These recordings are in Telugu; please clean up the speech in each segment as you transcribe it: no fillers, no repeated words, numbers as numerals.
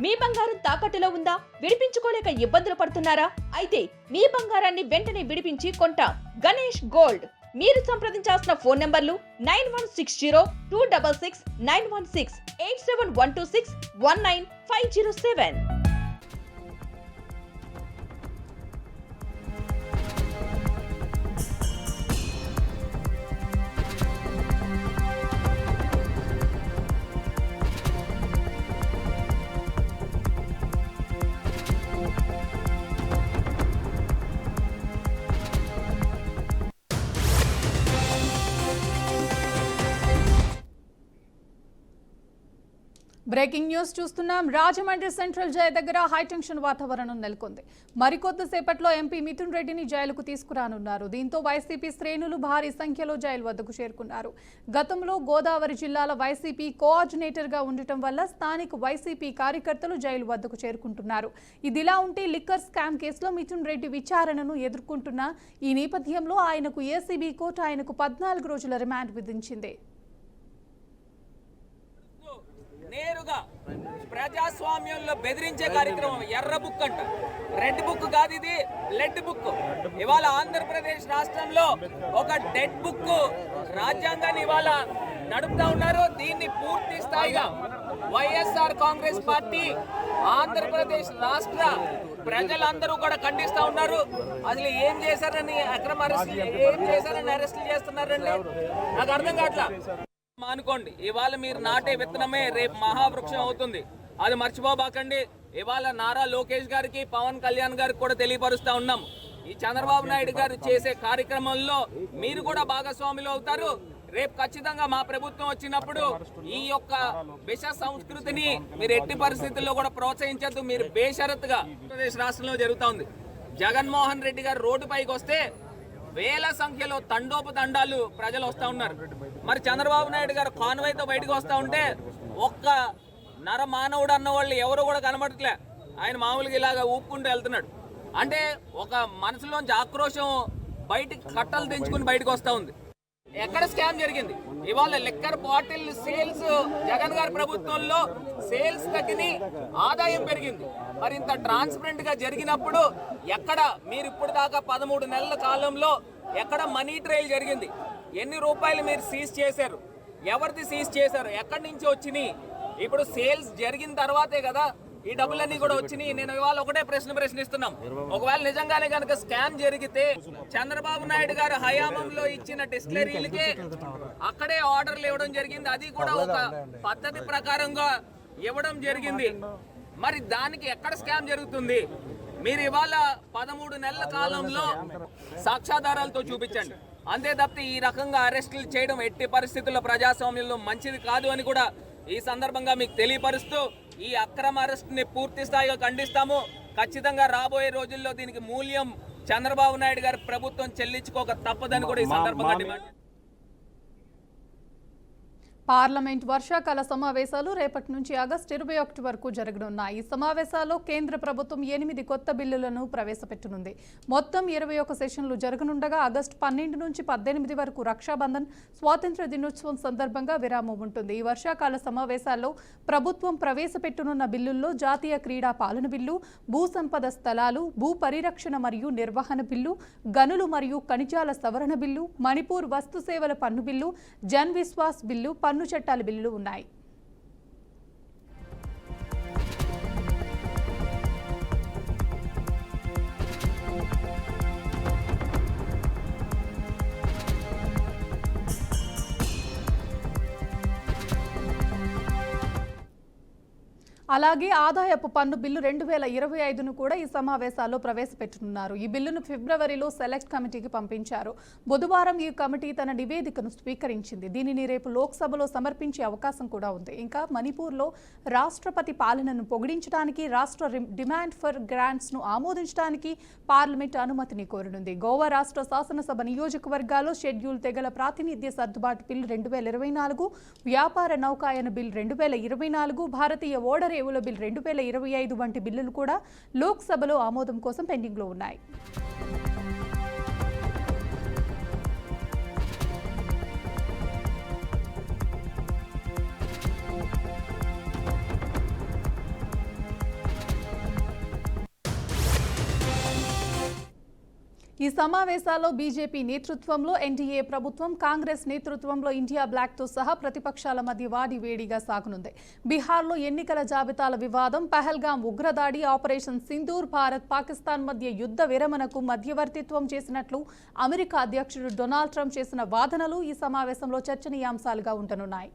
మీ బంగారం తాకట్టులో ఉందా? విడిపించుకోలేక ఇబ్బందులు పడుతున్నారా? అయితే మీ బంగారాన్ని వెంటనే విడిపించి కొంటాం. గణేష్ గోల్డ్. మీరు సంప్రదించాల్సిన ఫోన్ నంబర్లు 9160-266-916, 8712619507. బ్రేకింగ్ న్యూస్ చూస్తున్నాం. రాజమండ్రి సెంట్రల్ జైలు దగ్గర హైటెన్షన్ వాతావరణం నెలకొంది. మరికొద్దిసేపట్లో ఎంపీ మిథున్ రెడ్డిని జైలుకు తీసుకురానున్నారు. దీంతో వైసీపీ శ్రేణులు భారీ సంఖ్యలో జైలు వద్దకు చేరుకున్నారు. గతంలో గోదావరి జిల్లాల వైసీపీ కోఆర్డినేటర్గా ఉండటం వల్ల స్థానిక వైసీపీ కార్యకర్తలు జైలు వద్దకు చేరుకుంటున్నారు. ఇదిలా ఉంటే లిక్కర్ స్కామ్ కేసులో మిథున్ రెడ్డి విచారణను ఎదుర్కొంటున్న ఈ నేపథ్యంలో ఆయనకు ఏసీబీ కోర్టు ఆయనకు 14 రోజుల రిమాండ్ విధించింది. నేరుగా ప్రజాస్వామ్యంలో బెదిరించే కార్యక్రమం. ఎర్ర బుక్ అంట, రెడ్ బుక్ కాదు, ఇది లెడ్ బుక్. ఇవాళ ఆంధ్రప్రదేశ్ రాష్ట్రంలో ఒక డెడ్ బుక్ రాజ్యాంగాన్ని ఇవాళ నడుపుతా ఉన్నారు. దీన్ని పూర్తి స్థాయిగా వైఎస్ఆర్ కాంగ్రెస్ పార్టీ ఆంధ్రప్రదేశ్ రాష్ట్ర ప్రజలందరూ కూడా ఖండిస్తా ఉన్నారు. అసలు ఏం చేశారని అక్రమ అరెస్టులు, ఏం చేశారని అరెస్టులు చేస్తున్నారండి? నాకు అర్థం కావట్లా. అనుకోండి, ఇవాళ మీరు నాటే విత్తనమే రేపు మహావృక్షం అవుతుంది. అది మర్చిపోబాకండి. ఇవాళ నారా లోకేష్ గారికి, పవన్ కళ్యాణ్ గారికి కూడా తెలియపరుస్తా ఉన్నాం. ఈ చంద్రబాబు నాయుడు గారు చేసే కార్యక్రమంలో మీరు కూడా భాగస్వాములు అవుతారు. రేపు ఖచ్చితంగా మా ప్రభుత్వం వచ్చినప్పుడు ఈ యొక్క విష సంస్కృతిని మీరు ఎట్టి పరిస్థితుల్లో కూడా ప్రోత్సహించద్దు. మీరు బేషరత్తుగా ఆంధ్రప్రదేశ్ రాష్ట్రంలో జరుగుతూ ఉంది. జగన్మోహన్ రెడ్డి గారు రోడ్డు పైకి వస్తే వేల సంఖ్యలో తండోపతండాలు ప్రజలు వస్తూ ఉన్నారు. మరి చంద్రబాబు నాయుడు గారు కాన్వాయ్తో బయటకు వస్తూ ఉంటే ఒక్క నరమానవుడు అన్న వాళ్ళు ఎవరు కూడా కనబడట్లే. ఆయన మామూలుగా ఇలాగా ఊపుకుంటూ వెళ్తున్నాడు. అంటే ఒక మనసులోంచి ఆక్రోశం బయటికి కట్టలు తెంచుకుని బయటకు వస్తూ ఉంది. ఎక్కడ స్కామ్ జరిగింది? ఇవాళ లిక్కర్ బాటిల్ సేల్స్ జగన్ గారి ప్రభుత్వంలో సేల్స్ తగ్గిని, ఆదాయం పెరిగింది. మరి ఇంత ట్రాన్స్పరెంట్ గా జరిగినప్పుడు ఎక్కడ మీరు ఇప్పుడు దాకా 13 నెలల కాలంలో ఎక్కడ మనీ ట్రయల్ జరిగింది? ఎన్ని రూపాయలు మీరు సీజ్ చేశారు? ఎవరిది సీజ్ చేశారు? ఎక్కడి నుంచి వచ్చినాయి? ఇప్పుడు సేల్స్ జరిగిన తర్వాతే కదా ఈ డబ్బులన్నీ కూడా వచ్చినాయి. నేను ఇవాళ ఒకటే ప్రశ్నిస్తున్నాం. ఒకవేళ నిజంగానే కనుక స్కామ్ జరిగితే చంద్రబాబు నాయుడు గారు హయాంలో ఇచ్చిన డిస్టిలరీలకి అక్కడే ఆర్డర్లు ఇవ్వడం జరిగింది. అది కూడా ఒక పద్ధతి ప్రకారంగా ఇవ్వడం జరిగింది. మరి దానికి ఎక్కడ స్కామ్ జరుగుతుంది? మీరు ఇవాళ 13 నెలల కాలంలో సాక్ష్యాధారాలతో చూపించండి. అంతే తప్పితే ఈ రకంగా అరెస్టులు చేయడం ఎట్టి పరిస్థితుల్లో ప్రజాస్వామ్యంలో మంచిది కాదు అని కూడా ఈ సందర్భంగా మీకు తెలియపరుస్తూ ఈ అక్రమ అరెస్టుని పూర్తి స్థాయిగా ఖండిస్తాము. ఖచ్చితంగా రాబోయే రోజుల్లో దీనికి మూల్యం చంద్రబాబు నాయుడు గారి ప్రభుత్వం చెల్లించుకోక తప్పదని కూడా ఈ సందర్భంగా డిమాండ్. పార్లమెంట్ వర్షాకాల సమావేశాలు రేపటి నుంచి ఆగస్టు 21 వరకు జరగనున్నాయి. ఈ సమావేశాల్లో కేంద్ర ప్రభుత్వం 8 కొత్త బిల్లులను ప్రవేశపెట్టనుంది. మొత్తం 21 సెషన్లు జరగనుండగా ఆగస్టు 12 నుంచి 18 వరకు రక్షాబంధన్, స్వాతంత్ర దినోత్సవం సందర్భంగా విరామం ఉంటుంది. ఈ వర్షాకాల సమావేశాల్లో ప్రభుత్వం ప్రవేశపెట్టనున్న బిల్లుల్లో జాతీయ క్రీడా పాలన బిల్లు, భూ సంపద స్థలాలు, భూ పరిరక్షణ మరియు నిర్వహణ బిల్లు, గనులు మరియు ఖనిజాల సవరణ బిల్లు, మణిపూర్ వస్తు సేవల పన్ను బిల్లు, జన్ విశ్వాస్ బిల్లు, పన్ను చట్టాల బిల్లులు ఉన్నాయి. అలాగే ఆదాయపు పన్ను బిల్లు 2025ను కూడా ఈ సమావేశాల్లో ప్రవేశపెట్టనున్నారు. ఈ బిల్లును ఫిబ్రవరిలో సెలెక్ట్ కమిటీకి పంపించారు. బుధవారం ఈ కమిటీ తన నివేదికను స్వీకరించింది. దీనిని రేపు లోక్సభలో సమర్పించే అవకాశం కూడా ఉంది. ఇంకా మణిపూర్లో రాష్ట్రపతి పాలనను పొగిడించడానికి, రాష్ట్ర డిమాండ్ ఫర్ గ్రాంట్స్ను ఆమోదించడానికి పార్లమెంట్ అనుమతిని కోరనుంది. గోవా రాష్ట్ర శాసనసభ నియోజకవర్గాల్లో షెడ్యూల్ తెగల ప్రాతినిధ్య సర్దుబాటు బిల్ 2024, వ్యాపార నౌకాయన బిల్ 2024, భారతీయ ఓడరేవుల బిల్ 2025 వంటి బిల్లులు కూడా లోక్సభలో ఆమోదం కోసం పెండింగ్లో ఉన్నాయి. ఈ సమావేశాల్లో బీజేపీ నేతృత్వంలో ఎన్డీఏ ప్రభుత్వం, కాంగ్రెస్ నేతృత్వంలో ఇండియా బ్లాక్తో సహా ప్రతిపక్షాల మధ్య వాడివేడిగా సాగనుంది. బీహార్లో ఎన్నికల జాబితాల వివాదం, పహల్గాం ఉగ్రదాడి, ఆపరేషన్ సింధూర్, భారత్ పాకిస్తాన్ మధ్య యుద్ధ విరమణకు మధ్యవర్తిత్వం చేసినట్లు అమెరికా అధ్యక్షుడు డొనాల్డ్ ట్రంప్ చేసిన వాదనలు ఈ సమావేశంలో చర్చనీయాంశాలుగా ఉండనున్నాయి.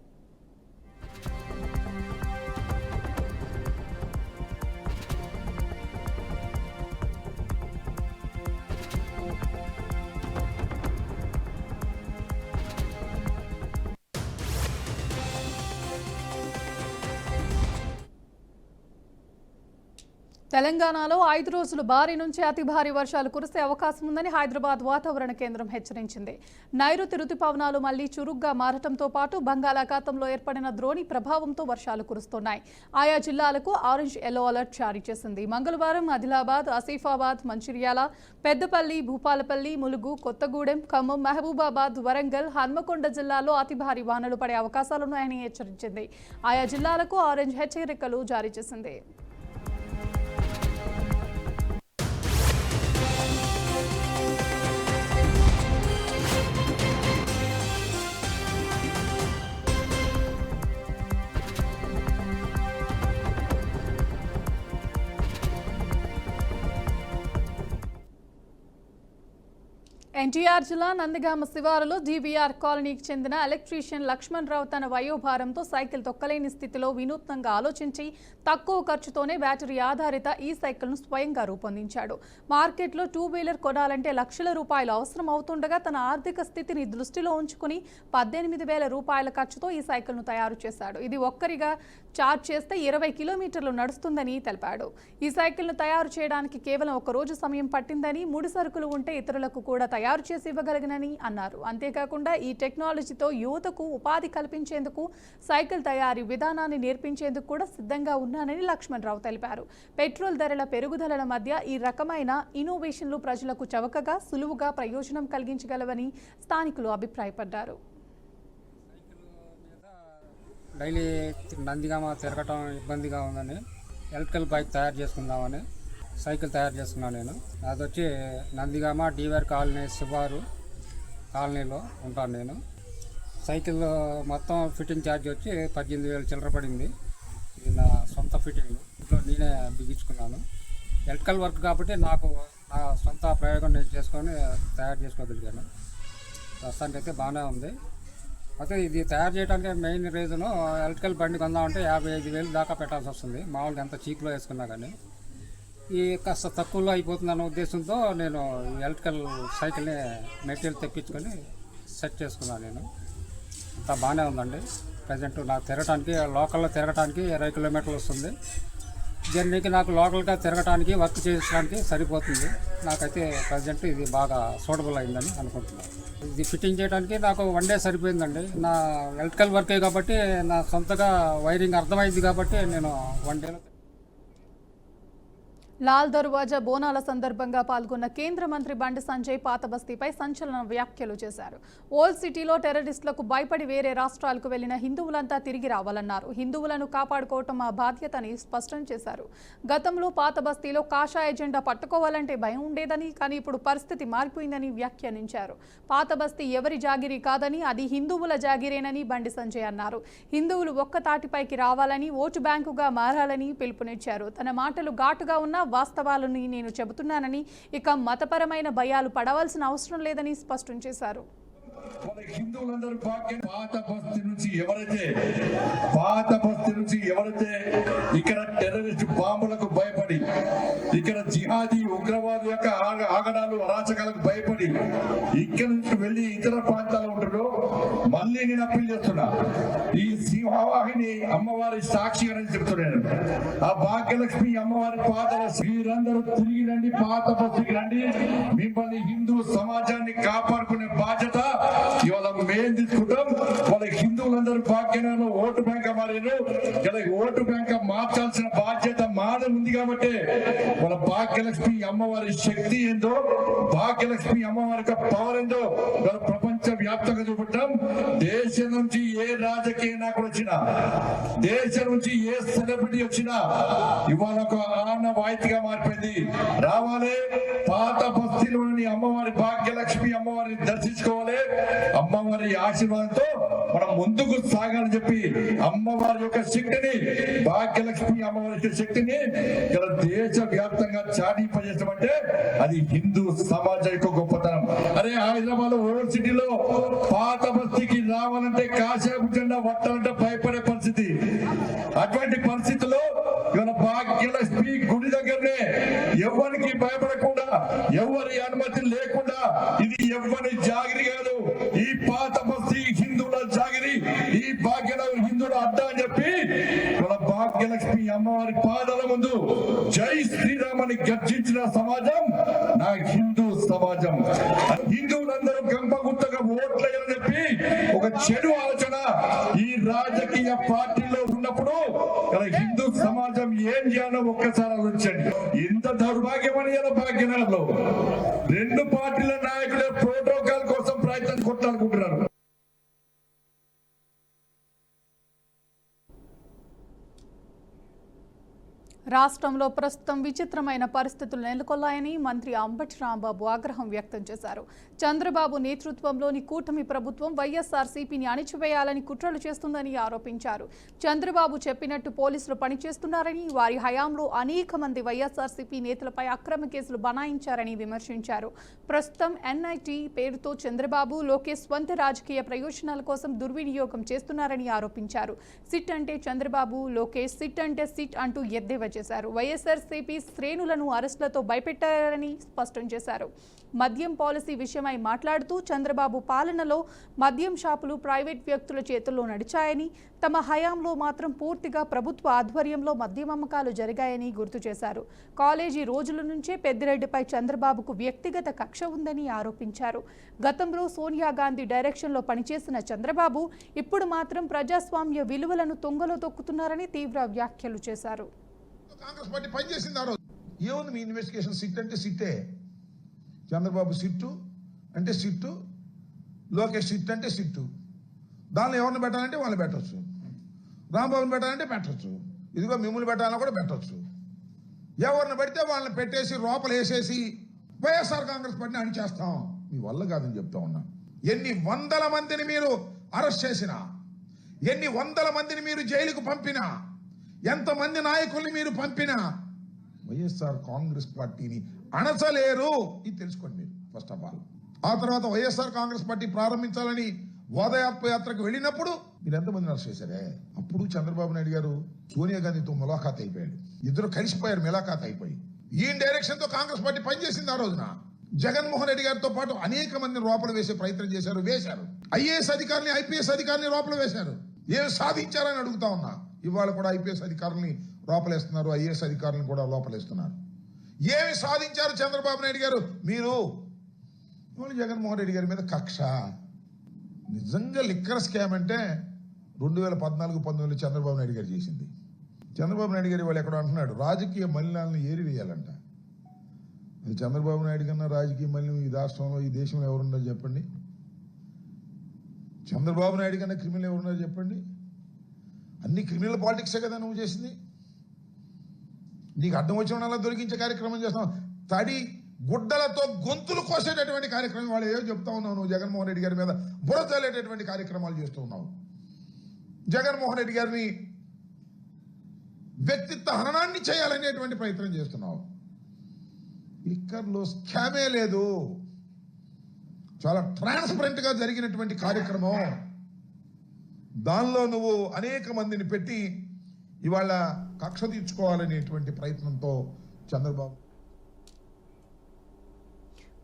తెలంగాణలో 5 రోజులు భారీ నుంచి అతి భారీ వర్షాలు కురిసే అవకాశం ఉందని హైదరాబాద్ వాతావరణ కేంద్రం హెచ్చరించింది. నైరుతి రుతుపవనాలు మళ్లీ చురుగ్గా మారటంతో పాటు బంగాళాఖాతంలో ఏర్పడిన ద్రోణి ప్రభావంతో వర్షాలు కురుస్తున్నాయి. ఆయా జిల్లాలకు ఆరెంజ్ ఎల్లో అలర్ట్ జారీ చేసింది. మంగళవారం ఆదిలాబాద్, ఆసిఫాబాద్, మంచిర్యాల, పెద్దపల్లి, భూపాలపల్లి, ములుగు, కొత్తగూడెం, ఖమ్మం, మహబూబాబాద్, వరంగల్, హన్మకొండ జిల్లాల్లో అతి భారీ వానలు పడే అవకాశాలున్నాయని హెచ్చరించింది. ఆయా జిల్లాలకు ఆరెంజ్ హెచ్చరికలు జారీ చేసింది. ఎన్టీఆర్ జిల్లా నందిగామ శివారులో జీవీఆర్ కాలనీకి చెందిన ఎలక్ట్రీషియన్ లక్ష్మణ్ రావు తన వయోభారంతో సైకిల్ తొక్కలేని స్థితిలో వినూత్నంగా ఆలోచించి తక్కువ ఖర్చుతోనే బ్యాటరీ ఆధారిత ఈ సైకిల్ను స్వయంగా రూపొందించాడు. మార్కెట్లో 2 వీలర్ కొనాలంటే లక్షల రూపాయలు అవసరం అవుతుండగా తన ఆర్థిక స్థితిని దృష్టిలో ఉంచుకుని 18,000 రూపాయల ఖర్చుతో ఈ సైకిల్ను తయారు చేశాడు. ఇది ఒక్కరిగా చార్జ్ చేస్తే 20 కిలోమీటర్లు నడుస్తుందని తెలిపాడు. ఈ సైకిల్ను తయారు చేయడానికి కేవలం 1 రోజు సమయం పట్టిందని, ముడి సరుకులు ఉంటే ఇతరులకు కూడా తయారు చేసి ఇవ్వగలిగినని అన్నారు. అంతేకాకుండా ఈ టెక్నాలజీతో యువతకు ఉపాధి కల్పించేందుకు, సైకిల్ తయారీ విధానాన్ని నేర్పించేందుకు కూడా సిద్ధంగా ఉన్నానని లక్ష్మణ్ రావు తెలిపారు. పెట్రోల్ ధరల పెరుగుదలల మధ్య ఈ రకమైన ఇన్నోవేషన్లు ప్రజలకు చవకగా, సులువుగా ప్రయోజనం కలిగించగలవని స్థానికులు అభిప్రాయపడ్డారు. డైలీ నందిగామ తిరగటం ఇబ్బందిగా ఉందని ఎలక్ట్రికల్ బైక్ తయారు చేసుకుందామని సైకిల్ తయారు చేసుకున్నాను నేను. అది వచ్చి నందిగామ డీవర్ కాలనీ శివారు కాలనీలో ఉంటాను నేను. సైకిల్ మొత్తం ఫిట్టింగ్ ఛార్జ్ వచ్చి 18,000 చిల్లర పడింది. ఇది నా సొంత ఫిట్టింగ్, ఇంట్లో నేనే బిగించుకున్నాను. ఎలక్ట్రికల్ వర్క్ కాబట్టి నాకు నా సొంత ప్రయోగం నేను చేసుకొని తయారు చేసుకోగలిగాను. ప్రస్తుతానికి అయితే బాగానే ఉంది. అయితే ఇది తయారు చేయడానికి మెయిన్ రీజను, ఎలక్ట్రికల్ బండి కొందామంటే 55,000 దాకా పెట్టాల్సి వస్తుంది మామూలుగా ఎంత చీప్లో వేసుకున్నా కానీ. ఈ కాస్త తక్కువలో అయిపోతుందన్న ఉద్దేశంతో నేను ఎలక్ట్రికల్ సైకిల్ని మెటీరియల్ తెప్పించుకొని సెట్ చేసుకున్నాను నేను. అంతా బాగానే ఉందండి. ప్రజెంట్ నాకు తిరగటానికి, లోకల్లో తిరగటానికి 20 కిలోమీటర్లు వస్తుంది. జర్నీకి నాకు లోకల్గా తిరగటానికి, వర్క్ చేయడానికి సరిపోతుంది. నాకైతే ప్రజెంట్ ఇది బాగా సూటబుల్ అయిందని అనుకుంటున్నాను. ఇది ఫిట్టింగ్ చేయడానికి నాకు 1 డే సరిపోయిందండి. నా ఎలక్ట్రికల్ వర్కే కాబట్టి, నా సొంతగా వైరింగ్ అర్థమైంది కాబట్టి నేను 1 డేలో. లాల్ దర్వాజా బోనాల సందర్భంగా పాల్గొన్న కేంద్ర మంత్రి బండి సంజయ్ పాతబస్తీపై సంచలన వ్యాఖ్యలు చేశారు. ఓల్డ్ సిటీలో టెర్రరిస్టులకు భయపడి వేరే రాష్ట్రాలకు వెళ్లిన హిందువులంతా తిరిగి రావాలన్నారు. హిందువులను కాపాడుకోవటం మా బాధ్యత అని స్పష్టం చేశారు. గతంలో పాతబస్తీలో కాషాయ జెండా పట్టుకోవాలంటే భయం ఉండేదని, కానీ ఇప్పుడు పరిస్థితి మారిపోయిందని వ్యాఖ్యానించారు. పాతబస్తీ ఎవరి జాగిరి కాదని, అది హిందువుల జాగిరేనని బండి సంజయ్ అన్నారు. హిందువులు ఒక్క తాటిపైకి రావాలని, ఓటు బ్యాంకుగా మారాలని పిలుపునిచ్చారు. తన మాటలు ఘాటుగా ఉన్న వాస్తవాలని నేను చెబుతున్నానని, ఇక మతపరమైన భయాలు పడవలసిన అవసరం లేదని స్పష్టం చేశారు. హిందువులందరూ పాత బస్తీ నుంచి ఎవరైతే ఇక్కడ టెర్రరిస్ట్ బాంబులకు భయపడి, ఇక్కడ జిహాదీ ఉగ్రవాదు యొక్క ఆగడాలు అరాచకాలకు భయపడి ఇక్కడ నుంచి వెళ్లి ఇతర ప్రాంతాల్లో ఉంటారో, మళ్ళీ నేను అప్పీల్ చేస్తున్నా, ఈ సింహవాహిని అమ్మవారి సాక్షి అని చెప్తున్నాను. ఆ భాగ్యలక్ష్మి అమ్మవారి పాదల వీరందరూ తిరిగి రండి, పాత బస్తీకి రండి. మిమ్మల్ని హిందూ సమాజాన్ని కాపాడుకునే బాధ్యత ఇవాళ మేం తీసుకుంటాం. వాళ్ళ హిందువులందరూ భాగ్యంలో ఓటు బ్యాంక్ మారారు. ఇలా ఓటు బ్యాంక్ మార్చాల్సిన బాధ్యత మాదే. ఆనందం ఉంది కాబట్టి మన భాగ్యలక్ష్మి అమ్మవారి శక్తి ఏందో, భాగ్యలక్ష్మి అమ్మవారి పవర్ ఏందో ప్రపంచ వ్యాప్తంగా చూపెట్టాం. దేశం నుంచి ఏ రాజకీయ నాయకుడు వచ్చినా, దేశం నుంచి ఏ సెలబ్రిటీ వచ్చినా ఇవాళ ఒక ఆనవాయితీగా మారిపోయింది. రావాలి, పాత బస్తీలోని అమ్మవారి భాగ్యలక్ష్మి అమ్మవారిని దర్శించుకోవాలి, అమ్మవారి ఆశీర్వాదంతో మనం ముందుకు సాగాలని చెప్పి అమ్మవారి యొక్క శక్తిని, భాగ్యలక్ష్మి అమ్మవారి యొక్క శక్తిని ఇలా దేశ వ్యాప్తంగా చాటింపజేస్తామంటే అది హిందూ సమాజం యొక్క గొప్పతనం. అరే హైదరాబాద్ ఓల్డ్ సిటీలో పాత బస్తీకి రావాలంటే కాశాపు జెండా పట్టాలంటే భయపడే పరిస్థితి. అటువంటి పరిస్థితుల్లో ఇవాళ భాగ్యలక్ష్మి గుడి దగ్గరనే ఎవరికి భయపడకుండా, ఎవరి అనుమతి లేకుండా, ఇది ఎవరి జాగిరి కాదు, ఈ పాత బస్తీ హిందువుల జాగిరి, ఈ భాగ్యనగర్ హిందువుల అడ్డా అని చెప్పి మన భాగ్యలక్ష్మి అమ్మవారి పాదాల ముందు జై శ్రీరామ్ అని గర్జించిన సమాజం నా హిందూ సమాజం. హిందువులందరూ గంపగుత్తగా ఓట్లేయాలని చెప్పి ఒక చెడు ఆలోచన ఈ రాజకీయ పార్టీలో ఉన్నప్పుడు హిందూ సమాజం ఏం చేయాలో ఒక్కసారి ఆలోచించండి. ఇంత దౌర్భాగ్యమని భాగ్యనగర్లో 2 పార్టీల నాయకులే ప్రోటోకాల్ కోసం ప్రయత్నం కొట్టాలనుకుంటున్నారు. రాష్ట్రంలో ప్రస్తుతం విచిత్రమైన పరిస్థితులు నెలకొల్లాయని మంత్రి అంబటి రాంబాబు ఆగ్రహం వ్యక్తం చేశారు. చంద్రబాబు నేతృత్వంలోని కూటమి ప్రభుత్వం వైఎస్ఆర్సీపీని అణిచివేయాలని కుట్రలు చేస్తుందని ఆరోపించారు. చంద్రబాబు చెప్పినట్టు పోలీసులు పనిచేస్తున్నారని, వారి హయాంలో అనేక మంది వైఎస్ఆర్సీపీ నేతలపై అక్రమ కేసులు బనాయించారని విమర్శించారు. ప్రస్తుతం ఎన్ఐటీ పేరుతో చంద్రబాబు, లోకేష్ స్వంత రాజకీయ ప్రయోజనాల కోసం దుర్వినియోగం చేస్తున్నారని ఆరోపించారు. సిట్ అంటే చంద్రబాబు, లోకేష్, సిట్ అంటే సిట్ అంటూ ఎద్దేవా చేశారు. వైఎస్ఆర్సీపీ శ్రేణులను అరెస్టులతో భయపెట్టారని స్పష్టం చేశారు. మద్యం పాలసీ విషయమై మాట్లాడుతూ చంద్రబాబు పాలనలో మద్యం షాపులు ప్రైవేట్ వ్యక్తుల చేతుల్లో నడిచాయని, తమ హయాంలో మాత్రం పూర్తిగా ప్రభుత్వ ఆధ్వర్యంలో మద్యం అమ్మకాలు జరిగాయని గుర్తు చేశారు. కాలేజీ రోజుల నుంచే పెద్దిరెడ్డిపై చంద్రబాబుకు వ్యక్తిగత కక్ష ఉందని ఆరోపించారు. గతంలో సోనియా గాంధీ డైరెక్షన్లో పనిచేసిన చంద్రబాబు ఇప్పుడు మాత్రం ప్రజాస్వామ్య విలువలను తొంగలో తొక్కుతున్నారని తీవ్ర వ్యాఖ్యలు చేశారు. కాంగ్రెస్ పార్టీ పనిచేసింది ఆ రోజు. ఏముంది మీ ఇన్వెస్టిగేషన్? సిట్ అంటే సిట్టే, చంద్రబాబు సిట్టు అంటే సిట్టు, లోకేష్ సిట్ అంటే సిట్టు. దానిలో ఎవరిని పెట్టాలంటే వాళ్ళని పెట్టచ్చు, రాంబాబుని పెట్టాలంటే పెట్టచ్చు, ఇదిగో మిమ్మల్ని పెట్టాలని కూడా పెట్టచ్చు. ఎవరిని పెడితే వాళ్ళని పెట్టేసి లోపల వేసేసి వైఎస్ఆర్ కాంగ్రెస్ పార్టీని అణిచేస్తాం. మీ వల్ల కాదని చెప్తా ఉన్నా. ఎన్ని వందల మందిని మీరు అరెస్ట్ చేసినా, ఎన్ని వందల మందిని మీరు జైలుకు పంపినా, ఎంతమంది నాయకుల్ని మీరు పంపినా వైఎస్ఆర్ కాంగ్రెస్ పార్టీని అణచలేరు. ఇది తెలుసుకోండి మీరు ఫస్ట్ ఆఫ్ ఆల్. ఆ తర్వాత వైఎస్ఆర్ కాంగ్రెస్ పార్టీ ప్రారంభించాలని ఓదయాత్రకు వెళ్ళినప్పుడు మీరు ఎంతమందిని అరెస్ట్ చేశారే. అప్పుడు చంద్రబాబు నాయుడు గారు సోనియా గాంధీతో ములాఖాత్ అయిపోయాడు. ఇద్దరు కలిసిపోయారు, ములాఖాత్ అయిపోయి. ఈ డైరెక్షన్ తో కాంగ్రెస్ పార్టీ పనిచేసింది ఆ రోజున. జగన్మోహన్ రెడ్డి గారితో పాటు అనేక మందిని లోపల వేసే ప్రయత్నం చేశారు, వేశారు. ఐఏఎస్ అధికారిని, ఐపీఎస్ అధికారిని లోపల వేశారు. ఏం సాధించారని అడుగుతా ఉన్నా. ఇవాళ కూడా ఐపీఎస్ అధికారులని లోపలేస్తున్నారు, ఐఏఎస్ అధికారులను కూడా లోపలేస్తున్నారు. ఏమి సాధించారు చంద్రబాబు నాయుడు గారు? మీరు జగన్మోహన్ రెడ్డి గారి మీద కక్ష. నిజంగా లిక్కర్ స్కామ్ అంటే 2014-19 చంద్రబాబు నాయుడు గారు చేసింది. చంద్రబాబు నాయుడు గారు వాళ్ళు ఎక్కడో అంటున్నాడు రాజకీయ మలినాలను ఏరివేయాలంట. అది చంద్రబాబు నాయుడు కన్నా రాజకీయ మలినం ఈ రాష్ట్రంలో, ఈ దేశంలో ఎవరున్నారు చెప్పండి? చంద్రబాబు నాయుడు కన్నా క్రిమినల్ ఎవరున్నారు చెప్పండి? అన్ని క్రిమినల్ పాలిటిక్సే కదా నువ్వు చేసింది. నీకు అడ్డం వచ్చిన వాళ్ళ దొరికించే కార్యక్రమం చేస్తావు. తడి గుడ్డలతో గొంతులు కోసేటటువంటి కార్యక్రమం వాళ్ళు ఏదో చెప్తా ఉన్నావు. నువ్వు జగన్మోహన్ రెడ్డి గారి మీద బురదలేటటువంటి కార్యక్రమాలు చేస్తూ ఉన్నావు. జగన్మోహన్ రెడ్డి గారిని వ్యక్తిత్వ హననాన్ని చేయాలనేటువంటి ప్రయత్నం చేస్తున్నావు. లిక్కర్లో స్కామే లేదు, చాలా ట్రాన్స్పరెంట్ గా జరిగినటువంటి కార్యక్రమం. దానిలో నువ్వు అనేక మందిని పెట్టి ఇవాళ కక్ష తీర్చుకోవాలనేటువంటి ప్రయత్నంతో చంద్రబాబు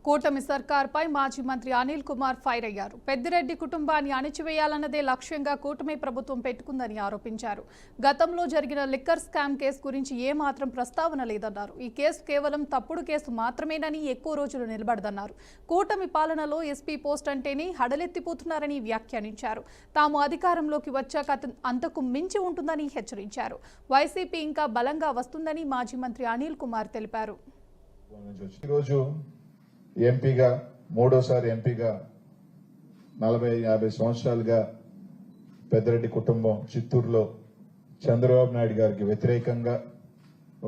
కూటమి సర్కార్పై మాజీ మంత్రి అనిల్ కుమార్ ఫైర్ అయ్యారు. పెద్దిరెడ్డి కుటుంబాన్ని అణిచివేయాలన్నదే లక్ష్యంగా కూటమి ప్రభుత్వం పెట్టుకుందని ఆరోపించారు. గతంలో జరిగిన లిక్కర్ స్కామ్ కేసు గురించి ఏమాత్రం ప్రస్తావన లేదన్నారు. ఈ కేసు కేవలం తప్పుడు కేసు మాత్రమేనని, ఎక్కువ రోజులు నిలబడదన్నారు. కూటమి పాలనలో ఎస్పీ పోస్ట్ అంటేనే హడలెత్తిపోతున్నారని వ్యాఖ్యానించారు. తాము అధికారంలోకి వచ్చాక అంతకు మించి ఉంటుందని హెచ్చరించారు. వైసీపీ ఇంకా బలంగా వస్తుందని మాజీ మంత్రి అనిల్ కుమార్ తెలిపారు. ఈరోజు ఎంపీగా, మూడోసారి ఎంపీగా 40-50 సంవత్సరాలుగా పెద్దిరెడ్డి కుటుంబం చిత్తూరులో చంద్రబాబు నాయుడు గారికి వ్యతిరేకంగా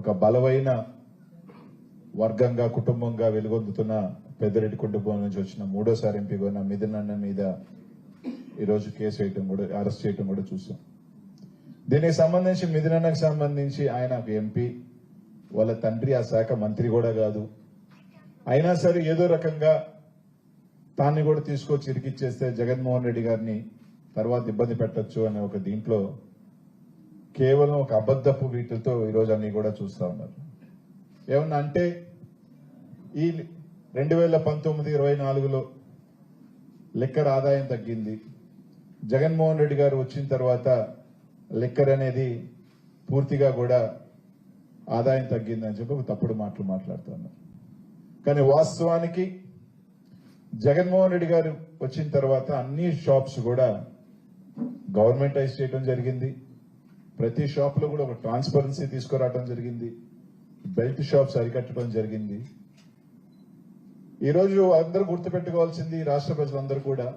ఒక బలమైన వర్గంగా, కుటుంబంగా వెలుగొందుతున్న పెద్దిరెడ్డి కుటుంబం నుంచి వచ్చిన మూడోసారి ఎంపీగా ఉన్న మిథున్ అన్న మీద ఈరోజు కేసు వేయటం కూడా, అరెస్ట్ చేయటం కూడా చూసాం. దీనికి సంబంధించి మిథున్ అన్నకు సంబంధించి ఆయన ఎంపీ, వాళ్ళ తండ్రి ఆ శాఖ మంత్రి కూడా కాదు. అయినా సరే ఏదో రకంగా తాన్ని కూడా తీసుకొచ్చి ఇరికిచ్చేస్తే జగన్మోహన్ రెడ్డి గారిని తర్వాత ఇబ్బంది పెట్టచ్చు అనే ఒక దీంట్లో కేవలం ఒక అబద్ధపు వీటితో ఈరోజు అన్ని కూడా చూస్తా ఉన్నారు. ఏమన్నా అంటే ఈ 2019-24లో లిక్కర్ ఆదాయం తగ్గింది. జగన్మోహన్ రెడ్డి గారు వచ్చిన తర్వాత లిక్కర్ అనేది పూర్తిగా కూడా ఆదాయం తగ్గిందని చెప్పి ఒక తప్పుడు మాటలు మాట్లాడుతున్నారు. కానీ వాస్తవానికి జగన్మోహన్ రెడ్డి గారు వచ్చిన తర్వాత అన్ని షాప్స్ కూడా గవర్నమెంటైజ్ చేయడం జరిగింది. ప్రతి షాప్ లో కూడా ఒక ట్రాన్స్పరెన్సీ తీసుకురావడం జరిగింది. బెల్ట్ షాప్స్ అరికట్టడం జరిగింది. ఈరోజు అందరూ గుర్తుపెట్టుకోవాల్సింది, రాష్ట్ర ప్రజలందరూ కూడా,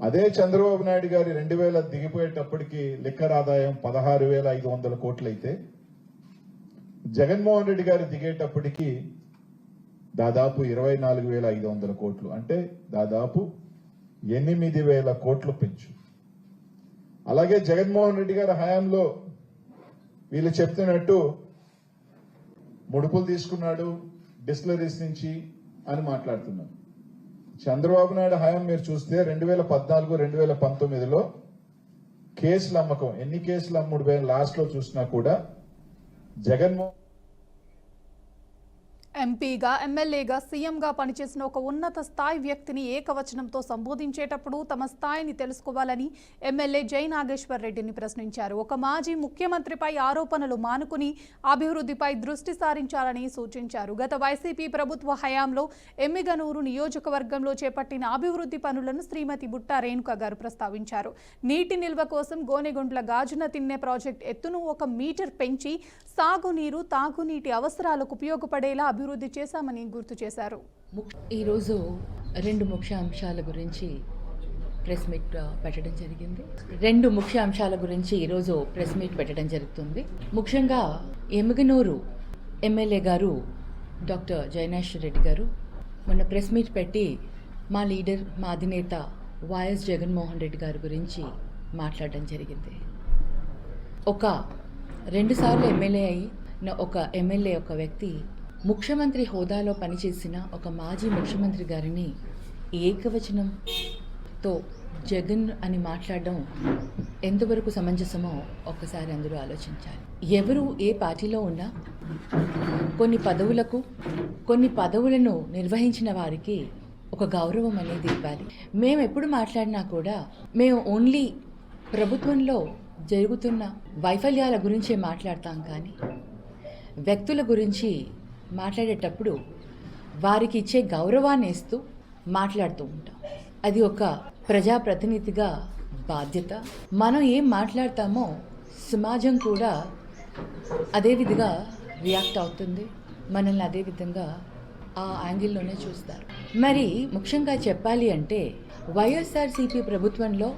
అదే చంద్రబాబు నాయుడు గారి 2000 దిగిపోయేటప్పటికి లిక్కర్ ఆదాయం 16,500 కోట్లయితే జగన్మోహన్ రెడ్డి గారు దిగేటప్పటికి దాదాపు 24,500 కోట్లు, అంటే దాదాపు 8,000 కోట్లు పెంచు. అలాగే జగన్మోహన్ రెడ్డి గారి హయాంలో వీళ్ళు చెప్తున్నట్టు ముడుపులు తీసుకున్నాడు డిస్టిలరీస్ నుంచి అని మాట్లాడుతున్నారు. చంద్రబాబు నాయుడు హయాం మీరు చూస్తే 2014-2019లో కేసుల అమ్మకం, ఎన్ని కేసులు అమ్ముడు లాస్ట్ లో చూసినా కూడా జగన్మోహన్ ఎంపీగా, ఎమ్మెల్యేగా, సీఎంగా పనిచేసిన ఒక ఉన్నత స్థాయి వ్యక్తిని ఏకవచనంతో సంబోధించేటప్పుడు తమ స్థాయిని తెలుసుకోవాలని ఎమ్మెల్యే జై నాగేశ్వర్ రెడ్డిని ప్రశ్నించారు. ఒక మాజీ ముఖ్యమంత్రిపై ఆరోపణలు మానుకుని అభివృద్ధిపై దృష్టి సారించాలని సూచించారు. గత వైసీపీ ప్రభుత్వ హయాంలో ఎమ్మిగనూరు నియోజకవర్గంలో చేపట్టిన అభివృద్ధి పనులను శ్రీమతి బుట్టా రేణుక గారు ప్రస్తావించారు. నీటి నిల్వ కోసం గోనెగుంట్ల గాజున తిన్నె ప్రాజెక్టు ఎత్తును 1 మీటర్ పెంచి సాగునీరు, తాగునీటి అవసరాలకు ఉపయోగపడేలా అభివృద్ధి చేశామని గుర్తు చేశారు. ఈరోజు 2 ముఖ్య అంశాల గురించి ప్రెస్ మీట్ పెట్టడం జరిగింది. 2 ముఖ్య అంశాల గురించి ఈరోజు ప్రెస్ మీట్ పెట్టడం జరుగుతుంది. ముఖ్యంగా ఎమ్మిగనూరు ఎమ్మెల్యే గారు డాక్టర్ జైనాశ్వర్ రెడ్డి గారు మొన్న ప్రెస్ మీట్ పెట్టి మా లీడర్, మా అధినేత వైఎస్ జగన్మోహన్ రెడ్డి గారి గురించి మాట్లాడడం జరిగింది. 2 సార్లు ఎమ్మెల్యే అయిన ఒక ఎమ్మెల్యే, ఒక వ్యక్తి ముఖ్యమంత్రి హోదాలో పనిచేసిన ఒక మాజీ ముఖ్యమంత్రి గారిని ఏకవచనంతో జగన్ అని మాట్లాడడం ఎంతవరకు సమంజసమో ఒక్కసారి అందరూ ఆలోచించాలి. ఎవరు ఏ పార్టీలో ఉన్నా కొన్ని పదవులను నిర్వహించిన వారికి ఒక గౌరవం అనేది ఇవ్వాలి. మేము ఎప్పుడు మాట్లాడినా కూడా మేము ఓన్లీ ప్రభుత్వంలో జరుగుతున్న వైఫల్యాల గురించే మాట్లాడతాం, కానీ వ్యక్తుల గురించి మాట్లాడేటప్పుడు వారికి ఇచ్చే గౌరవాన్ని ఇస్తూ మాట్లాడుతూ ఉంటాం. అది ఒక ప్రజాప్రతినిధిగా బాధ్యత. మనం ఏం మాట్లాడతామో సమాజం కూడా అదే విధంగా రియాక్ట్ అవుతుంది, మనల్ని అదే విధంగా ఆ యాంగిల్లోనే చూస్తారు. మరి ముఖ్యంగా చెప్పాలి అంటే వైఎస్ఆర్సీపీ ప్రభుత్వంలో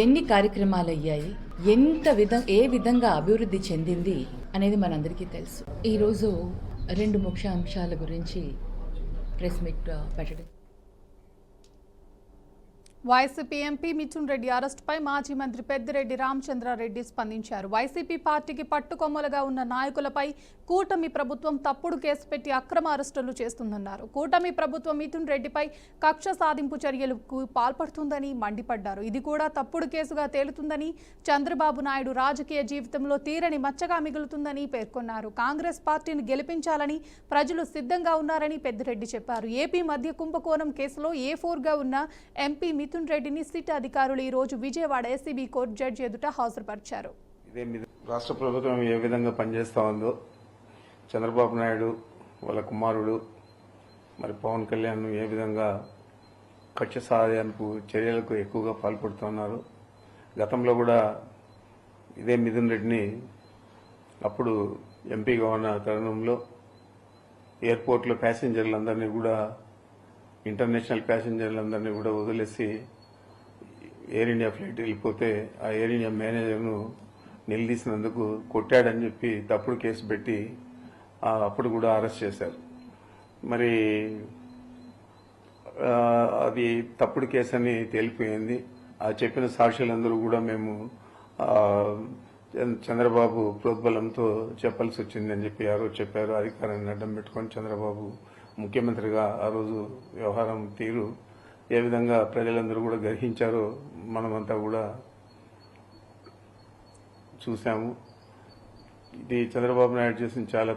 ఎన్ని కార్యక్రమాలు అయ్యాయి, ఏ విధంగా అభివృద్ధి చెందింది అనేది మనందరికీ తెలుసు. ఈరోజు 2 ముఖ్య అంశాల గురించి ప్రెస్ మీట్ పెట్టడం. వైసీపీ ఎంపీ మిథున్ రెడ్డి అరెస్టుపై మాజీ మంత్రి పెద్దిరెడ్డి రామచంద్రారెడ్డి స్పందించారు. వైసీపీ పార్టీకి పట్టుకొమ్మలుగా ఉన్న నాయకులపై కూటమి ప్రభుత్వం తప్పుడు కేసు పెట్టి అక్రమ అరెస్టులు చేస్తుందన్నారు. కూటమి ప్రభుత్వం మిథున్ రెడ్డిపై కక్ష సాధింపు చర్యలకు పాల్పడుతుందని మండిపడ్డారు. ఇది కూడా తప్పుడు కేసుగా తేలుతుందని, చంద్రబాబు నాయుడు రాజకీయ జీవితంలో తీరని మచ్చగా మిగులుతుందని పేర్కొన్నారు. కాంగ్రెస్ పార్టీని గెలిపించాలని ప్రజలు సిద్ధంగా ఉన్నారని పెద్దిరెడ్డి చెప్పారు. ఏపీ మధ్య కుంభకోణం కేసులో A4గా ఉన్న ఎంపీ మిథున్ రెడ్డిని సిట్ అధికారులు ఈ రోజు విజయవాడ ఏసీబీ కోర్టు జడ్జి ఎదుట హాజరుపరిచారు. రాష్ట్ర ప్రభుత్వం ఏ విధంగా పనిచేస్తా ఉందో, చంద్రబాబు నాయుడు వాళ్ళ కుమారుడు మరి పవన్ కళ్యాణ్ ఏ విధంగా కక్ష సాధింపు చర్యలకు ఎక్కువగా పాల్పడుతున్నారు. గతంలో కూడా ఇదే మిథున్ రెడ్డిని అప్పుడు ఎంపీగా ఉన్న తరుణంలో ఎయిర్పోర్ట్లో ప్యాసింజర్లందరినీ కూడా, ఇంటర్నేషనల్ ప్యాసింజర్లందరినీ కూడా వదిలేసి ఎయిర్ ఇండియా ఫ్లైట్ వెళ్ళిపోతే ఆ ఎయిర్ ఇండియా మేనేజర్ను నిలదీసినందుకు కొట్టాడని చెప్పి తప్పుడు కేసు పెట్టి అప్పుడు కూడా అరెస్ట్ చేశారు. మరి అది తప్పుడు కేసు అని తేలిపోయింది. ఆ చెప్పిన సాక్షులందరూ కూడా మేము చంద్రబాబు ప్రోద్బలంతో చెప్పాల్సి వచ్చిందని చెప్పి ఆ రోజు చెప్పారు. అధికారాన్ని అడ్డం పెట్టుకొని చంద్రబాబు ముఖ్యమంత్రిగా ఆ రోజు వ్యవహారం తీరు ఏ విధంగా ప్రజలందరూ కూడా గ్రహించారో మనమంతా కూడా చూసాము. ఇది చంద్రబాబు నాయుడు చేసిన చాలా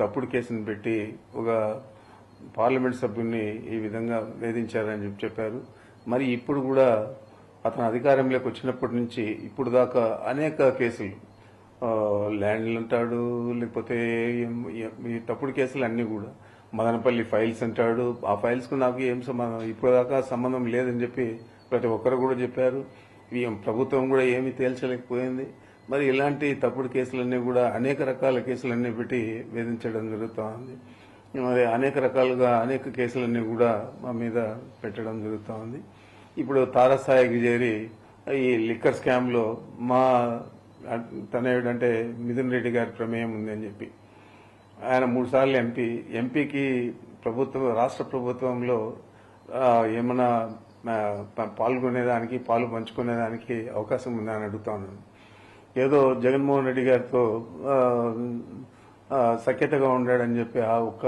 తప్పుడు కేసును పెట్టి ఒక పార్లమెంట్ సభ్యుడిని ఈ విధంగా వేధించారని చెప్పారు. మరి ఇప్పుడు కూడా అతను అధికారంలోకి వచ్చినప్పటి నుంచి ఇప్పుడు దాకా అనేక కేసులు, ల్యాండ్లు అంటాడు, లేకపోతే ఈ తప్పుడు కేసులు అన్నీ కూడా, మదనపల్లి ఫైల్స్ అంటాడు. ఆ ఫైల్స్కు నాకు ఏం సంబంధం, ఇప్పటిదాకా సంబంధం లేదని చెప్పి ప్రతి ఒక్కరు కూడా చెప్పారు. ప్రభుత్వం కూడా ఏమీ తేల్చలేకపోయింది. మరి ఇలాంటి తప్పుడు కేసులన్నీ కూడా అనేక రకాల కేసులన్నీ పెట్టి వేధించడం జరుగుతూ ఉంది. మరి అనేక రకాలుగా అనేక కేసులన్నీ కూడా మా మీద పెట్టడం జరుగుతూ ఉంది. ఇప్పుడు తారస్థాయికి చేరి ఈ లిక్కర్ స్కామ్లో మా తనయుడంటే మిథున్ రెడ్డి గారి ప్రమేయం ఉందని చెప్పి ఆయన 3 సార్లు ఎంపీకి రాష్ట్ర ప్రభుత్వంలో ఏమైనా పాల్గొనేదానికి, పాలు పంచుకునేదానికి అవకాశం ఉందని అడుగుతా ఉన్నాను. ఏదో జగన్మోహన్ రెడ్డి గారితో సఖ్యతగా ఉండాడని చెప్పి ఆ ఒక్క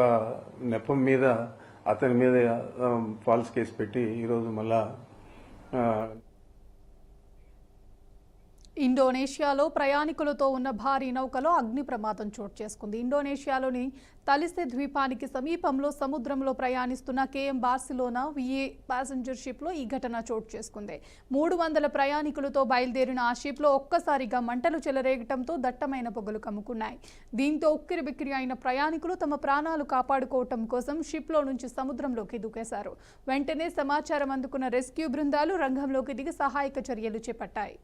నెపం మీద అతని మీద ఫాల్స్ కేసు పెట్టి ఈరోజు మళ్ళా ఇండోనేషియాలో ప్రయాణికులతో ఉన్న భారీ నౌకలో అగ్ని ప్రమాదం చోటు చేసుకుంది. ఇండోనేషియాలోని తలిసే ద్వీపానికి సమీపంలో సముద్రంలో ప్రయాణిస్తున్న KM బార్సిలోనా VA ప్యాసింజర్ షిప్లో ఈ ఘటన చోటు చేసుకుంది. 300 ప్రయాణికులతో బయలుదేరిన ఆ షిప్లో ఒక్కసారిగా మంటలు చెలరేగటంతో దట్టమైన పొగలు కమ్ముకున్నాయి. దీంతో ఉక్కిరిబిక్కిరి అయిన ప్రయాణికులు తమ ప్రాణాలు కాపాడుకోవటం కోసం షిప్లో నుంచి సముద్రంలోకి దూకేశారు. వెంటనే సమాచారం అందుకున్న రెస్క్యూ బృందాలు రంగంలోకి దిగి సహాయక చర్యలు చేపట్టాయి.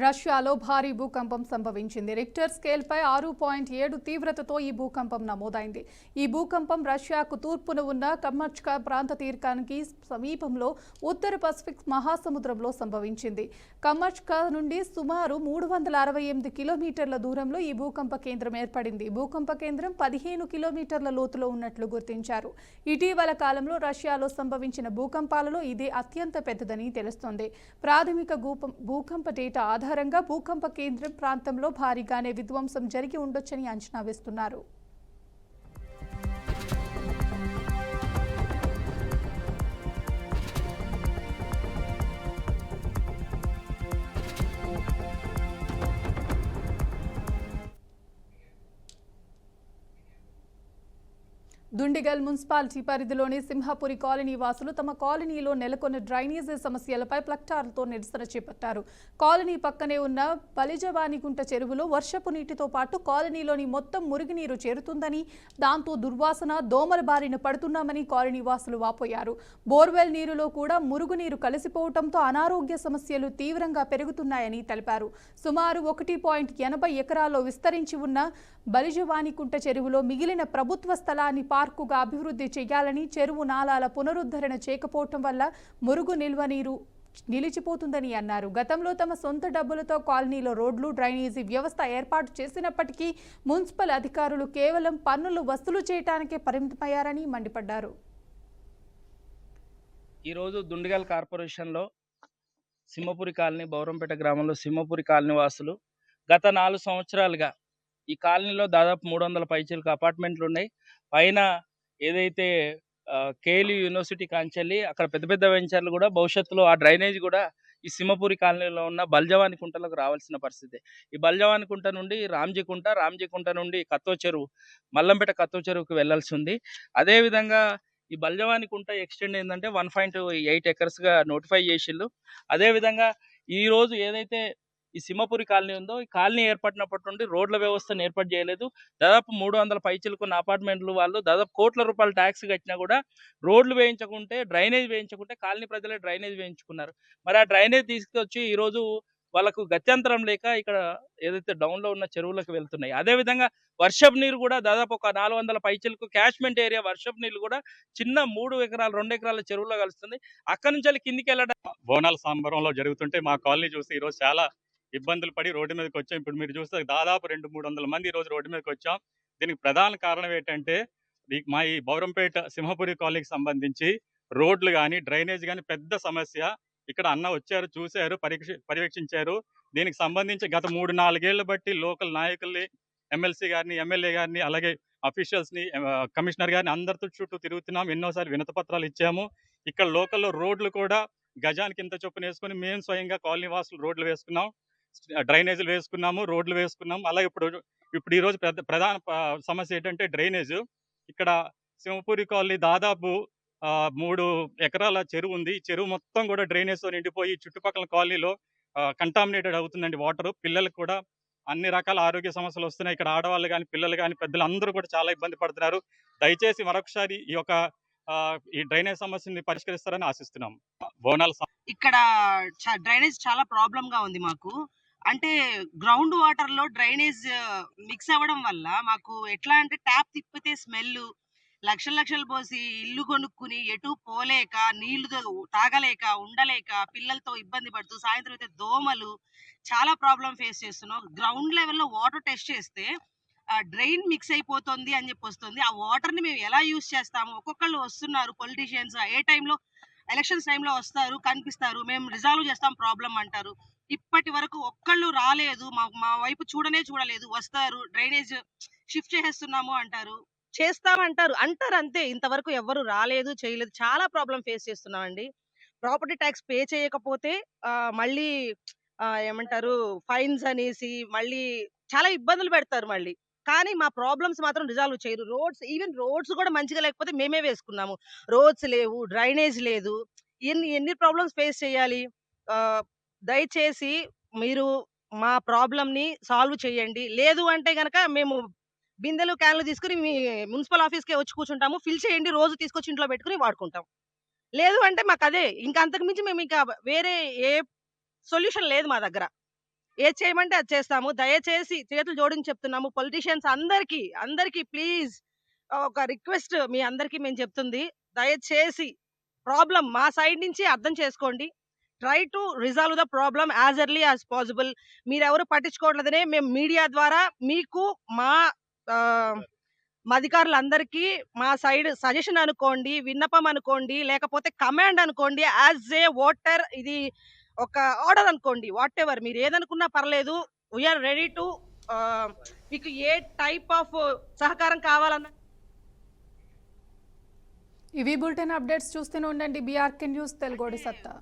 రష్యాలో భారీ భూకంపం సంభవించింది. రిక్టర్ స్కేల్పై 6.7 తీవ్రతతో ఈ భూకంపం నమోదైంది. ఈ భూకంపం రష్యాకు తూర్పున ఉన్న కమర్చ్కా ప్రాంత తీరానికి సమీపంలో ఉత్తర పసిఫిక్ మహాసముద్రంలో సంభవించింది. కమర్చ్కా నుండి సుమారు 368 కిలోమీటర్ల దూరంలో ఈ భూకంప కేంద్రం ఏర్పడింది. భూకంప కేంద్రం 15 కిలోమీటర్ల లోతులో ఉన్నట్లు గుర్తించారు. ఇటీవల కాలంలో రష్యాలో సంభవించిన భూకంపాలలో ఇదే అత్యంత పెద్దదని తెలుస్తోంది. ప్రాథమిక భూకంప డేటా ఆధారంగా భూకంప కేంద్రం ప్రాంతంలో భారీగానే విధ్వంసం జరిగి ఉండొచ్చని అంచనా వేస్తున్నారు. దుండిగల్ మున్సిపాలిటీ పరిధిలోని సింహపురి కాలనీ వాసులు తమ కాలనీలో నెలకొన్న డ్రైనేజీ సమస్యలపై ప్లక్టార్లతో నిరసన చేపట్టారు. కాలనీ పక్కనే ఉన్న బలిజవానిగుంట చెరువులో వర్షపు నీటితో పాటు కాలనీలోని మొత్తం మురుగునీరు చేరుతుందని, దాంతో దుర్వాసన, దోమల బారిన పడుతున్నామని కాలనీ వాసులు వాపోయారు. బోర్వెల్ నీరులో కూడా మురుగునీరు కలిసిపోవడంతో అనారోగ్య సమస్యలు తీవ్రంగా పెరుగుతున్నాయని తెలిపారు. సుమారు 1.80 ఎకరాల్లో విస్తరించి ఉన్న బలిజవానికుంట చెరువులో మిగిలిన ప్రభుత్వ స్థలాన్ని పార్కుగా అభివృద్ధి చేయాలని, చెరువు నాలాల పునరుద్ధరణ చేయకపోవటం వల్ల మురుగు నిల్వ నీరు నిలిచిపోతుందని అన్నారు. గతంలో తమ సొంత డబ్బులతో కాలనీలో రోడ్లు, డ్రైనేజీ వ్యవస్థ ఏర్పాటు చేసినప్పటికీ మున్సిపల్ అధికారులు కేవలం పన్నులు వసూలు చేయడానికే పరిమితమయ్యారని మండిపడ్డారు. ఈరోజు దుండిగల్ కార్పొరేషన్లో సింహపురి కాలనీ, బౌరంపేట గ్రామంలో సింహపురి కాలనీ వాసులు గత 4 సంవత్సరాలుగా ఈ కాలనీలో దాదాపు 300 పైచీలకు అపార్ట్మెంట్లు ఉన్నాయి. పైన ఏదైతే కేఎల్యూ యూనివర్సిటీ కాంచెల్లి అక్కడ పెద్ద పెద్ద వెంచర్లు కూడా భవిష్యత్తులో ఆ డ్రైనేజ్ కూడా ఈ సింహపురి కాలనీలో ఉన్న బల్జవాని కుంటలకు రావాల్సిన పరిస్థితి. ఈ బల్జవాని కుంట నుండి రామ్జీ కుంట నుండి కత్తో చెరువు, మల్లంపేట కత్తో చెరువుకు వెళ్లాల్సి ఉంది. అదేవిధంగా ఈ బల్జవాని కుంట ఎక్స్టెండ్ ఏంటంటే 1.8 ఎకర్స్గా నోటిఫై చేసిళ్ళు. అదేవిధంగా ఈరోజు ఏదైతే ఈ సింహపురి కాలనీ ఉందో, ఈ కాలనీ ఏర్పడినప్పటి నుండి రోడ్ల వ్యవస్థను ఏర్పాటు చేయలేదు. దాదాపు 300 పైచిలుకున్న అపార్ట్మెంట్లు వాళ్ళు దాదాపు కోట్ల రూపాయల ట్యాక్స్ కట్టినా కూడా రోడ్లు వేయించకుంటే, డ్రైనేజ్ వేయించకుంటే కాలనీ ప్రజలే డ్రైనేజ్ వేయించుకున్నారు. మరి ఆ డ్రైనేజ్ తీసుకొచ్చి ఈరోజు వాళ్ళకు గత్యంతరం లేక ఇక్కడ ఏదైతే డౌన్లో ఉన్న చెరువులకు వెళ్తున్నాయి. అదేవిధంగా వర్షపు నీరు కూడా దాదాపు ఒక 400 పైచిలకు క్యాష్మెంట్ ఏరియా వర్షపు నీళ్ళు కూడా చిన్న 3 ఎకరాలు 2 ఎకరాల చెరువులో కలుస్తుంది. అక్కడి నుంచి కిందికి వెళ్ళడం బోనాల సంబరంలో జరుగుతుంటే మా కాలనీ చూసి ఈరోజు చాలా ఇబ్బందులు పడి రోడ్డు మీదకి వచ్చాం. ఇప్పుడు మీరు చూస్తే దాదాపు 200-300 మంది ఈరోజు రోడ్డు మీదకి వచ్చాం. దీనికి ప్రధాన కారణం ఏంటంటే మా ఈ బౌరంపేట సింహపురి కాలనీకి సంబంధించి రోడ్లు కానీ డ్రైనేజ్ కానీ పెద్ద సమస్య. ఇక్కడ అన్న వచ్చారు, చూశారు, పర్యవేక్షించారు. దీనికి సంబంధించి గత 3-4 ఏళ్లు బట్టి లోకల్ నాయకుల్ని, ఎమ్మెల్సీ గారిని, ఎమ్మెల్యే గారిని, అలాగే అఫీషియల్స్ని, కమిషనర్ గారిని అందరితో చుట్టూ తిరుగుతున్నాం. ఎన్నోసార్లు వినతిపత్రాలు ఇచ్చాము. ఇక్కడ లోకల్లో రోడ్లు కూడా గజానికి ఇంత చొప్పున వేసుకుని మేము స్వయంగా కాలనీ వాసులు రోడ్లు వేసుకున్నాం, డ్రైనేజీలు వేసుకున్నాము, రోడ్లు వేసుకున్నాం. అలాగే ఇప్పుడు ఈరోజు ప్రధాన సమస్య ఏంటంటే డ్రైనేజ్. ఇక్కడ సింహపురి కాలనీ దాదాపు 3 ఎకరాల చెరువు ఉంది. చెరువు మొత్తం కూడా డ్రైనేజ్తో నిండిపోయి చుట్టుపక్కల కాలనీలో కంటామినేటెడ్ అవుతుందండి వాటర్. పిల్లలకు కూడా అన్ని రకాల ఆరోగ్య సమస్యలు వస్తున్నాయి. ఇక్కడ ఆడవాళ్ళు కానీ, పిల్లలు కానీ, పెద్దలు అందరూ కూడా చాలా ఇబ్బంది పడుతున్నారు. దయచేసి మరొకసారి ఈ డ్రైనేజ్ సమస్యని పరిష్కరిస్తారని ఆశిస్తున్నాం. బోనాల ఇక్కడ డ్రైనేజ్ చాలా ప్రాబ్లం గా ఉంది మాకు. అంటే గ్రౌండ్ వాటర్ లో డ్రైనేజ్ మిక్స్ అవ్వడం వల్ల మాకు ఎట్లా అంటే ట్యాప్ తిప్పితే స్మెల్, లక్షలు పోసి ఇల్లు కొనుక్కుని ఎటు పోలేక, నీళ్లు తాగలేక, ఉండలేక, పిల్లలతో ఇబ్బంది పడుతూ, సాయంత్రం అయితే దోమలు, చాలా ప్రాబ్లం ఫేస్ చేస్తున్నాం. గ్రౌండ్ లెవెల్లో వాటర్ టెస్ట్ చేస్తే డ్రైన్ మిక్స్ అయిపోతుంది అని చెప్పి వస్తుంది. ఆ వాటర్ ని మేము ఎలా యూజ్ చేస్తాము? ఒక్కొక్కళ్ళు వస్తున్నారు పొలిటీషియన్స్, ఏ టైంలో ఎలక్షన్స్ టైంలో వస్తారు, కనిపిస్తారు, మేము రిజాల్వ్ చేస్తాం ప్రాబ్లం అంటారు. ఇప్పటి వరకు ఒక్కళ్ళు రాలేదు, మా వైపు చూడలేదు. వస్తారు, డ్రైనేజ్ షిఫ్ట్ చేసేస్తున్నాము అంటారు, చేస్తామంటారు అంతే. ఇంతవరకు ఎవరు రాలేదు, చేయలేదు. చాలా ప్రాబ్లం ఫేస్ చేస్తున్నామండి. ప్రాపర్టీ ట్యాక్స్ పే చేయకపోతే మళ్ళీ ఏమంటారు ఫైన్స్ అనేసి మళ్ళీ చాలా ఇబ్బందులు పెడతారు మళ్ళీ. కానీ మా ప్రాబ్లమ్స్ మాత్రం రిజాల్వ్ చేయరు. రోడ్స్ కూడా మంచిగా లేకపోతే మేమే వేసుకున్నాము. రోడ్స్ లేవు, డ్రైనేజ్ లేదు, ఎన్ని ప్రాబ్లమ్స్ ఫేస్ చేయాలి? దయచేసి మీరు మా ప్రాబ్లమ్ ని సాల్వ్ చేయండి. లేదు అంటే గనక మేము బిందెలు, క్యాన్లు తీసుకుని మీ మున్సిపల్ ఆఫీస్కే వచ్చి కూర్చుంటాము. ఫిల్ చేయండి, రోజు తీసుకొచ్చి ఇంట్లో పెట్టుకుని వాడుకుంటాం. లేదు అంటే మాకు అదే, ఇంకా అంతకు మించి మేము ఇంకా వేరే ఏ సొల్యూషన్ లేదు మా దగ్గర. ఏది చేయమంటే అది చేస్తాము. దయచేసి చేతులు జోడించి చెప్తున్నాము పొలిటీషియన్స్ అందరికీ ప్లీజ్ ఒక రిక్వెస్ట్ మీ అందరికీ మేము చెప్తుంది. దయచేసి ప్రాబ్లం మా సైడ్ నుంచి అర్థం చేసుకోండి. Try to resolve the problem as early as possible. మీరెవరు పట్టించుకోవట్లేదనే మేము మీడియా ద్వారా మీకు మా అధికారులందరికీ మా సైడ్ సజెషన్ అనుకోండి, విన్నపం అనుకోండి, లేకపోతే కమాండ్ అనుకోండి, యాజ్ ఏ ఓటర్ ఇది ఒక ఆర్డర్ అనుకోండి. వాట్ ఎవర్ మీరు ఏదనుకున్నా పర్లేదు. వీఆర్ రెడీ టు మీకు ఏ టైప్ ఆఫ్ సహకారం కావాలన్నా. ఇవి బులెటిన్ అప్డేట్స్ చూస్తూనే ఉండండి. బీఆర్కే న్యూస్ తెలుగోడి సత్తా.